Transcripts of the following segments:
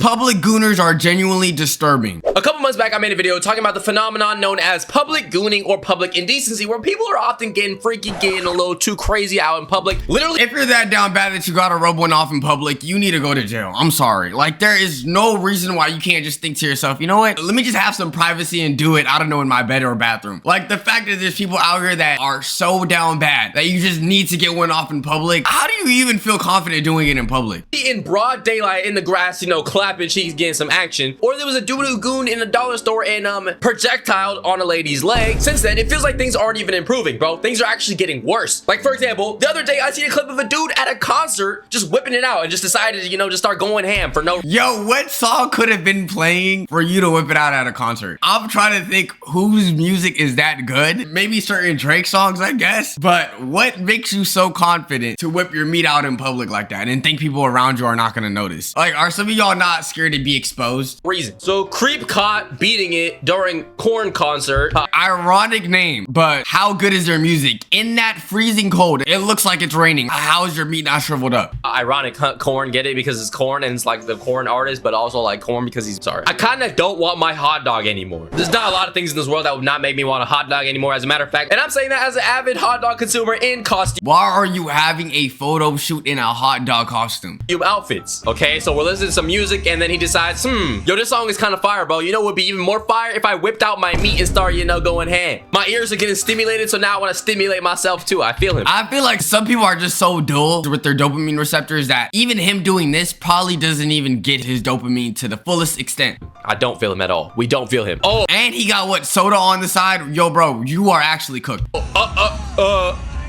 Public gooners are genuinely disturbing. A couple months back, I made a video talking about the phenomenon known as public gooning or public indecency, where people are often getting freaky, getting a little too crazy out in public. Literally, if you're that down bad that you gotta rub one off in public, you need to go to jail. I'm sorry. Like, there is no reason why you can't just think to yourself, you know what? Let me just have some privacy and do it, I don't know, in my bed or bathroom. Like, the fact that there's people out here that are so down bad that you just need to get one off in public. How do you even feel confident doing it in public? In broad daylight in the grass, you know, clapping cheeks, getting some action. Or there was a doo-doo goon in a dollar store and projectiled on a lady's leg. Since then, it feels like things aren't even improving, bro. Things are actually getting worse. Like, for example, the other day I seen a clip of a dude at a concert just whipping it out and just decided to, you know, just start going ham for no. Yo, what song could have been playing for you to whip it out at a concert? I'm trying to think whose music is that good. Maybe certain Drake songs, I guess. But what makes you so confident to whip your meat out in public like that and think people around you are not gonna notice? Like, are some of y'all not scared to be exposed? Reason. So creep caught beating it during Korn concert. Ironic name, but how good is their music? In that freezing cold, it looks like it's raining. How is your meat not shriveled up? Ironic, Korn, get it? Because it's Korn and it's like the Korn artist, but also like Korn because he's sorry. I kind of don't want my hot dog anymore. There's not a lot of things in this world that would not make me want a hot dog anymore, as a matter of fact. And I'm saying that as an avid hot dog consumer in costume. Why are you having a photo shoot in a hot dog costume? Outfits. Okay, so we're listening to some music and then he decides, yo, this song is kind of fire, bro. You know what would be even more fire if I whipped out my meat and started, you know, going ham. My ears are getting stimulated, so now I want to stimulate myself too. I feel him. I feel like some people are just so dull with their dopamine receptors that even him doing this probably doesn't even get his dopamine to the fullest extent. I don't feel him at all. We don't feel him. Oh, and he got what, soda on the side? Yo, bro, you are actually cooked.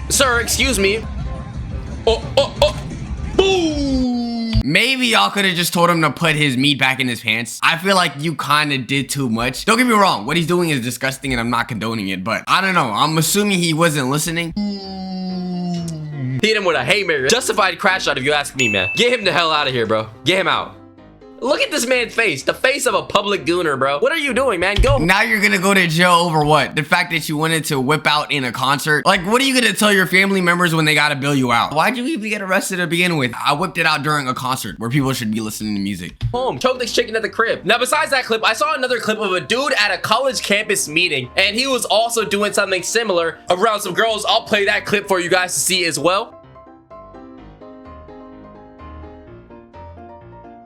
Sir, excuse me. Boom. Maybe y'all could have just told him to put his meat back in his pants. I feel like you kind of did too much. Don't get me wrong. What he's doing is disgusting and I'm not condoning it, but I don't know. I'm assuming he wasn't listening. Hit him with a haymaker. Justified crash shot if you ask me, man. Get him the hell out of here, bro. Get him out. Look at this man's face. The face of a public gooner, bro. What are you doing, man? Go. Now you're gonna go to jail over what? The fact that you wanted to whip out in a concert? Like, what are you gonna tell your family members when they gotta bail you out? Why'd you even get arrested to begin with? I whipped it out during a concert where people should be listening to music. Home. Choke this chicken at the crib. Now, besides that clip, I saw another clip of a dude at a college campus meeting, and he was also doing something similar around some girls. I'll play that clip for you guys to see as well.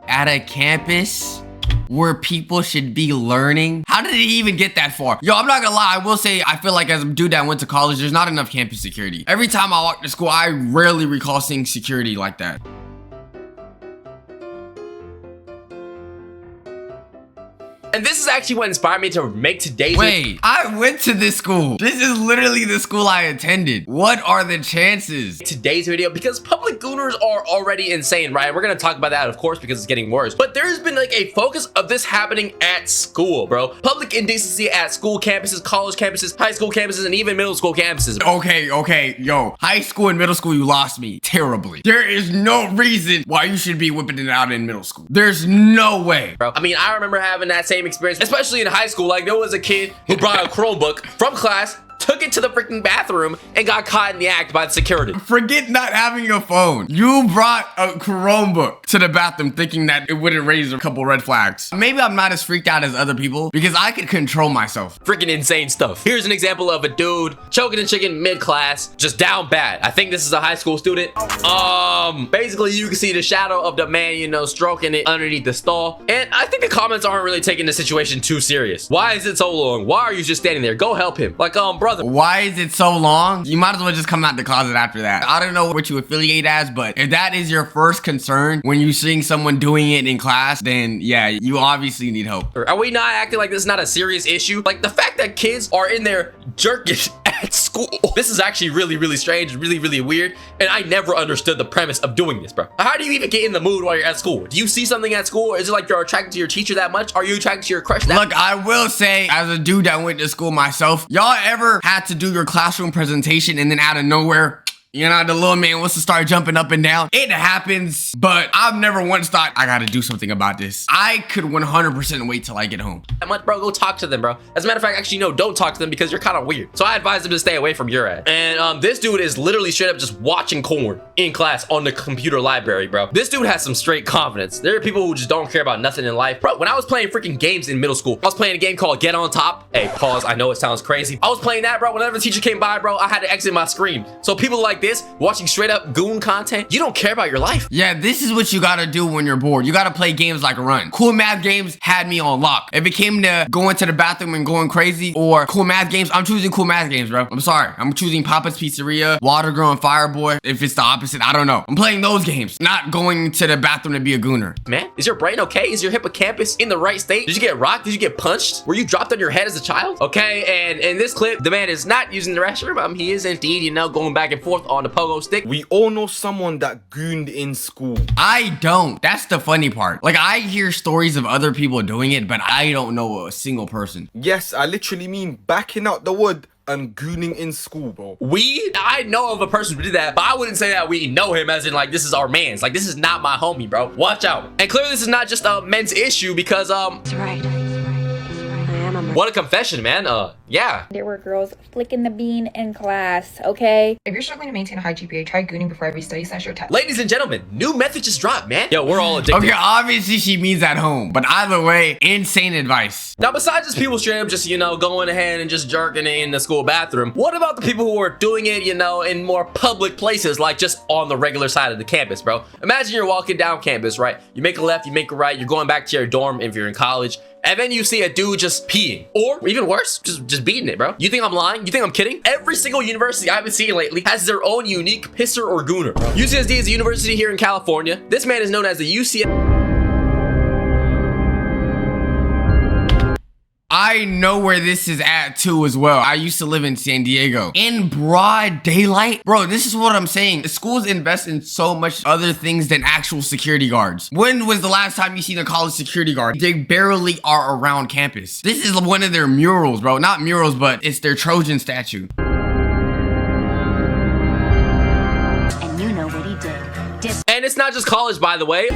At a campus where people should be learning? How did he even get that far? Yo, I'm not gonna lie, I will say I feel like as a dude that went to college, there's not enough campus security. Every time I walk to school, I rarely recall seeing security like that. And this is actually what inspired me to make today's Wait, I went to this school. This is literally the school I attended. What are the chances? Today's video, because public gooners are already insane, right? We're gonna talk about that, of course, because it's getting worse. But there's been like a focus of this happening at school, bro. Public indecency at school campuses, college campuses, high school campuses, and even middle school campuses. Okay, yo. High school and middle school, you lost me terribly. There is no reason why you should be whipping it out in middle school. There's no way. Bro, I mean, I remember having that same experience, especially in high school. Like, there was a kid who brought a Chromebook from class, took it to the freaking bathroom, and got caught in the act by the security. Forget not having a phone. You brought a Chromebook to the bathroom thinking that it wouldn't raise a couple red flags. Maybe I'm not as freaked out as other people because I could control myself. Freaking insane stuff. Here's an example of a dude choking a chicken mid-class, just down bad. I think this is a high school student. Basically, you can see the shadow of the man, you know, stroking it underneath the stall. And I think the comments aren't really taking the situation too serious. Why is it so long? Why are you just standing there? Go help him. Like, brother. Why is it so long? You might as well just come out the closet after that. I don't know what you affiliate as, but if that is your first concern when you're seeing someone doing it in class, then yeah, you obviously need help. Are we not acting like this is not a serious issue? Like, the fact that kids are in there jerking at school. This is actually really strange, really weird, and I never understood the premise of doing this, bro. How do you even get in the mood while you're at school? Do you see something at school? Or is it like you're attracted to your teacher that much? Are you attracted to your crush that much? Look, I will say, as a dude that went to school myself, y'all ever had to do your classroom presentation and then out of nowhere, You know, the little man wants to start jumping up and down. It happens, but I've never once thought I gotta do something about this. I could 100% wait till I get home. That much, bro, go talk to them, bro. As a matter of fact, actually, no, don't talk to them because you're kind of weird. So I advise them to stay away from your ass. And this dude is literally straight up just watching corn in class on the computer library, bro. This dude has some straight confidence. There are people who just don't care about nothing in life. Bro, when I was playing freaking games in middle school, I was playing a game called Get On Top. Hey, pause, I know it sounds crazy. I was playing that, bro. Whenever the teacher came by, bro, I had to exit my screen. So people like this, watching straight up goon content, you don't care about your life. Yeah, this is what you gotta do when you're bored. You gotta play games like Run. Cool math games had me on lock. If it came to going to the bathroom and going crazy or cool math games, I'm choosing cool math games, bro. I'm sorry. I'm choosing Papa's Pizzeria, Water Girl, and Fireboy. If it's the opposite, I don't know. I'm playing those games, not going to the bathroom to be a gooner. Man, is your brain okay? Is your hippocampus in the right state? Did you get rocked? Did you get punched? Were you dropped on your head as a child? Okay, and in this clip, the man is not using the restroom. He is indeed, you know, going back and forth on the pogo stick. We all know someone that gooned in school. I don't. That's the funny part. Like, I hear stories of other people doing it, but I don't know a single person. Yes, I literally mean backing out the wood and gooning in school, bro. I know of a person who did that, but I wouldn't say that we know him as in like this is our man's. Like, this is not my homie, bro. Watch out. And clearly this is not just a men's issue because That's right. I am a man. what a confession, man. Yeah. There were girls flicking the bean in class, okay? If you're struggling to maintain a high GPA, try gooning before every study session or test. Ladies and gentlemen, new method just dropped, man. Yo, we're all addicted. Okay, obviously she means at home, but either way, insane advice. Now, besides just people straight up just, you know, going ahead and just jerking it in the school bathroom, what about the people who are doing it, you know, in more public places, like just on the regular side of the campus, bro? Imagine you're walking down campus, right? You make a left, you make a right, you're going back to your dorm if you're in college, and then you see a dude just peeing, or even worse, just beating it, bro. You think I'm lying? You think I'm kidding? Every single university I've been seeing lately has their own unique pisser or gooner. UCSD is a university here in California. This man is known as the UCSD. I know where this is at too as well. I used to live in San Diego. In broad daylight? Bro, this is what I'm saying. The schools invest in so much other things than actual security guards. When was the last time you seen a college security guard? They barely are around campus. This is one of their murals, bro. Not murals, but it's their Trojan statue. And you know what he did. And it's not just college, by the way.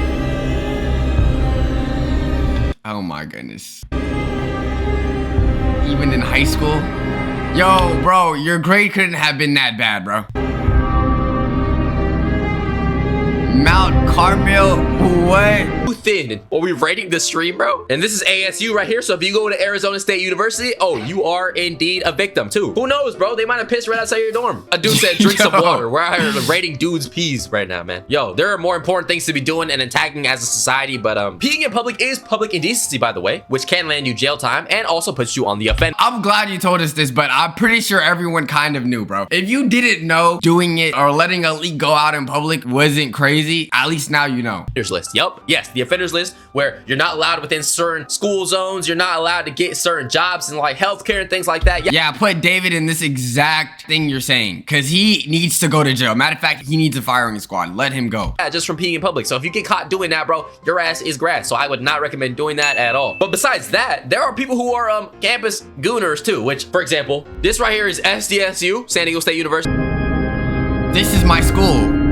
Oh my goodness. Even in high school? Yo, bro, your grade couldn't have been that bad, bro. Mount Carmel, what? Too thin. Are we rating the stream, bro? And this is ASU right here. So if you go to Arizona State University, oh, you are indeed a victim too. Who knows, bro? They might have pissed right outside your dorm. A dude said drink some water. We're out here rating dudes' peas right now, man. Yo, there are more important things to be doing and attacking as a society, but peeing in public is public indecency, by the way, which can land you jail time and also puts you on the offense. I'm glad you told us this, but I'm pretty sure everyone kind of knew, bro. If you didn't know doing it or letting a leak go out in public wasn't crazy, at least now you know. Offenders list. Yup. Yes, the offenders list where you're not allowed within certain school zones. You're not allowed to get certain jobs and like healthcare and things like that. Yeah, put David in this exact thing you're saying because he needs to go to jail. Matter of fact, he needs a firing squad. Let him go. Yeah, just from peeing in public. So if you get caught doing that, bro, your ass is grass. So I would not recommend doing that at all. But besides that, there are people who are campus gooners too, which, for example, this right here is SDSU, San Diego State University. This is my school.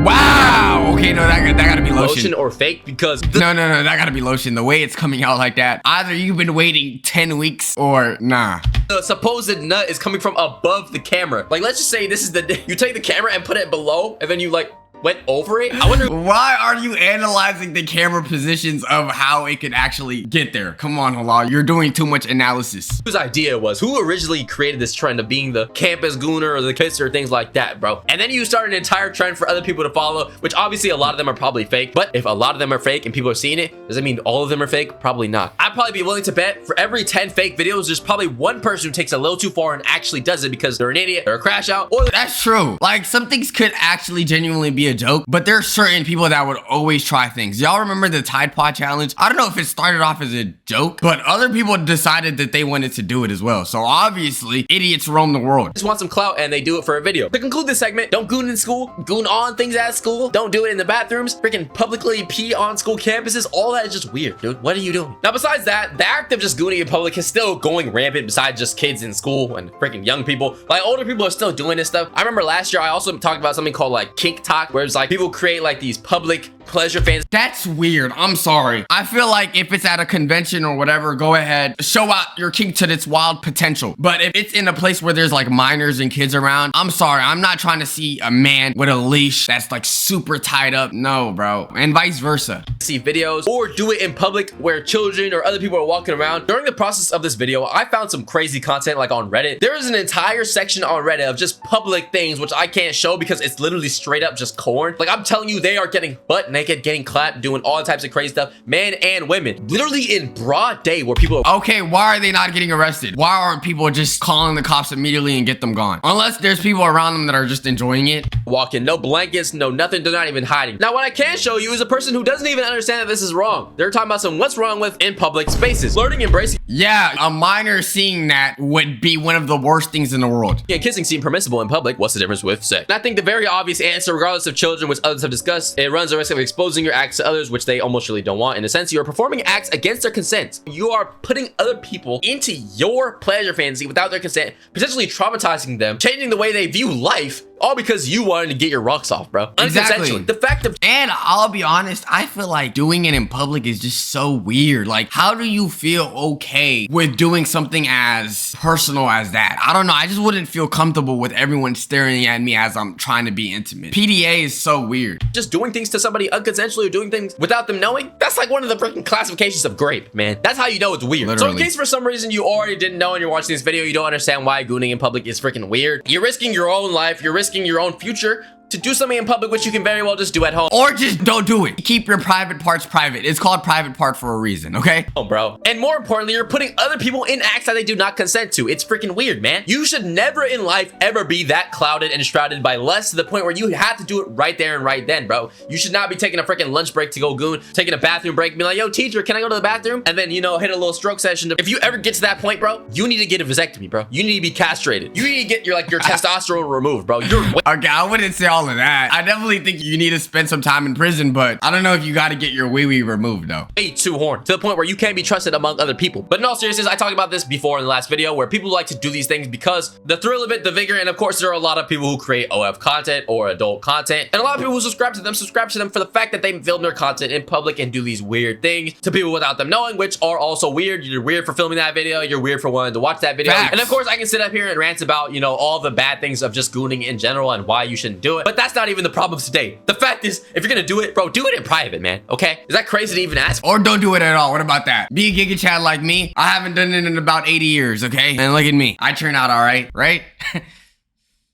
Wow. Okay, no, that gotta be lotion. Or fake because No, that gotta be lotion. The way it's coming out like that. Either you've been waiting 10 weeks or nah. the supposed nut is coming from above the camera. Like, let's just say this is you take the camera and put it below and then you like went over it. I wonder why are you analyzing the camera positions of how it could actually get there? Come on, Halal, you're doing too much analysis. whose idea it was, who originally created this trend of being the campus gooner or the kisser, things like that, bro. And then you start an entire trend for other people to follow, which obviously a lot of them are probably fake. But if a lot of them are fake and people are seeing it, does that mean all of them are fake? Probably not. I'd probably be willing to bet for every 10 fake videos, there's probably one person who takes it a little too far and actually does it because they're an idiot, they're a crash out, or That's true. Like, some things could actually genuinely be a a joke, but there are certain people that would always try things. Y'all remember the Tide Pod challenge? I don't know if it started off as a joke, but other people decided that they wanted to do it as well. So obviously, idiots roam the world. Just want some clout and they do it for a video. To conclude this segment, don't goon in school, goon on things at school, don't do it in the bathrooms, freaking publicly pee on school campuses. All that is just weird, dude. What are you doing? Now, besides that, the act of just gooning in public is still going rampant besides just kids in school and freaking young people. Like, older people are still doing this stuff. I remember last year, I also talked about something called like kink talk, where it's like people create like these public pleasure fans. That's weird. I'm sorry. I feel like if it's at a convention or whatever, go ahead, show out your kink to its wild potential. But if it's in a place where there's like minors and kids around, I'm sorry. I'm not trying to see a man with a leash that's like super tied up. No, bro. And vice versa. See videos or do it in public where children or other people are walking around. During the process of this video, I found some crazy content like on Reddit. There is an entire section on Reddit of just public things, which I can't show because it's literally straight up just corn. Like, I'm telling you, they are getting butt naked, getting clapped, doing all types of crazy stuff, men and women, literally in broad day, where people are okay, why are they not getting arrested? Why aren't people just calling the cops immediately and get them gone? Unless there's people around them that are just enjoying it. walking, no blankets, no nothing, they're not even hiding. Now, what I can show you is a person who doesn't even understand that this is wrong. They're talking about some what's wrong with in public spaces. Learning, embracing, Yeah, a minor seeing that would be one of the worst things in the world. and kissing seem permissible in public. What's the difference with sex? And I think the very obvious answer, regardless of children, which others have discussed, it runs the risk of exposing your acts to others, which they almost really don't want. In a sense, you are performing acts against their consent. You are putting other people into your pleasure fantasy without their consent, potentially traumatizing them, changing the way they view life, all because you wanted to get your rocks off, bro. Exactly. Unconsensually. The fact of And I'll be honest, I feel like doing it in public is just so weird. Like, how do you feel okay with doing something as personal as that? I don't know. I just wouldn't feel comfortable with everyone staring at me as I'm trying to be intimate. PDA is so weird. just doing things to somebody unconsensually or doing things without them knowing, that's like one of the freaking classifications of grape, man. That's how you know it's weird. So in Literally. case for some reason you already didn't know and you're watching this video, you don't understand why gooning in public is freaking weird. You're risking your own life, you're risking your own future to do something in public, which you can very well just do at home. Or just don't do it. Keep your private parts private. It's called private part for a reason, okay? Oh, bro. And more importantly, you're putting other people in acts that they do not consent to. It's freaking weird, man. You should never in life ever be that clouded and shrouded by lust to the point where you have to do it right there and right then, bro. You should not be taking a freaking lunch break to go goon, taking a bathroom break, and be like, yo, teacher, can I go to the bathroom? And then, you know, hit a little stroke session. If you ever get to that point, bro, you need to get a vasectomy, bro. You need to be castrated. You need to get your testosterone removed, bro. You're Okay, I wouldn't say all of that. I definitely think you need to spend some time in prison, but I don't know if you got to get your wee-wee removed, though. way too horny to the point where you can't be trusted among other people. But in all seriousness, I talked about this before in the last video, where people like to do these things because the thrill of it, the vigor, and of course there are a lot of people who create OF content or adult content, and a lot of people who subscribe to them for the fact that they film their content in public and do these weird things to people without them knowing, which are also weird. You're weird for filming that video, you're weird for wanting to watch that video. Facts. And of course I can sit up here and rant about, you know, all the bad things of just gooning in general and why you shouldn't do it, but that's not even the problem today. The fact is, if you're gonna do it, bro, do it in private, man, okay? Is that crazy to even ask? Or don't do it at all. What about that? Be a Giga Chad like me. I haven't done it in about 80 years, okay? And look at me. I turn out all right, right?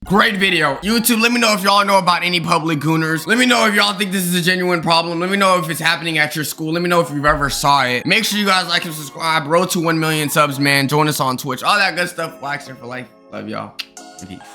Great video. YouTube, let me know if y'all know about any public gooners. Let me know if y'all think this is a genuine problem. Let me know if it's happening at your school. Let me know if you've ever saw it. Make sure you guys like and subscribe. Road to 1 million subs, man. Join us on Twitch. All that good stuff. Waxer for life. Love y'all. Peace.